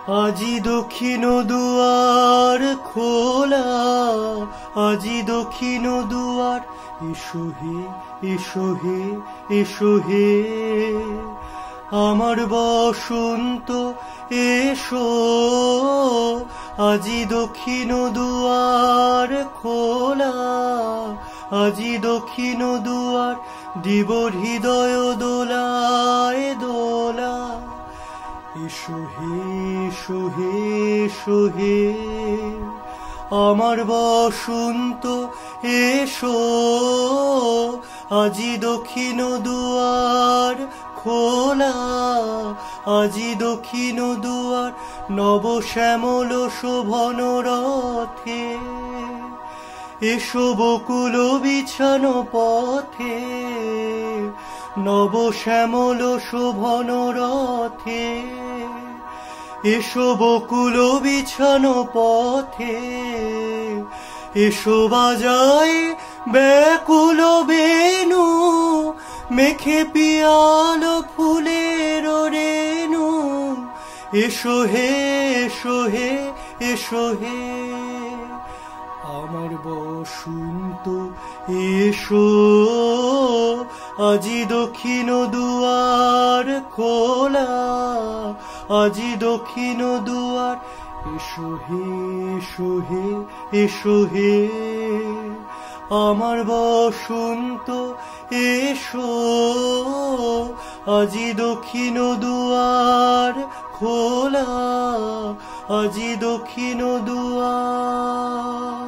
আজি দক্ষিণ দুয়ার খোলা, আজি দক্ষিণ দুয়ার, এসো হে এসো হে এসো হে আমার বসন্ত এসো। আজি দক্ষিণ দুয়ার খোলা, আজি দক্ষিণ দুয়ার, দিব হৃদয় দোলায় দোলা। এসো হে এসো হে এসো হে আমার বসন্ত এসো। আজি দক্ষিণ দুয়ার খোলা, আজি দক্ষিণ দুয়ার, নব শ্যামল শোভন রথে। এসো বকুল বিছানো পথে, নব শ্যামল শোভন রথে। এসো বকুল বিছানো পথে, এসো বাজায় ব্যাকুল বেণু, মেখে পিয়াল ফুলের রেণু। এসো হে এসো হে এসো হে আমার বসন্ত এসো। আজি দক্ষিণ দুয়ার খোলা, আজি দক্ষিণ দুয়ার, এসো হে এসো হে এসো হে আমার বসন্ত এসো। আজি দক্ষিণ দুয়ার খোলা, আজি দক্ষিণ দুয়ার।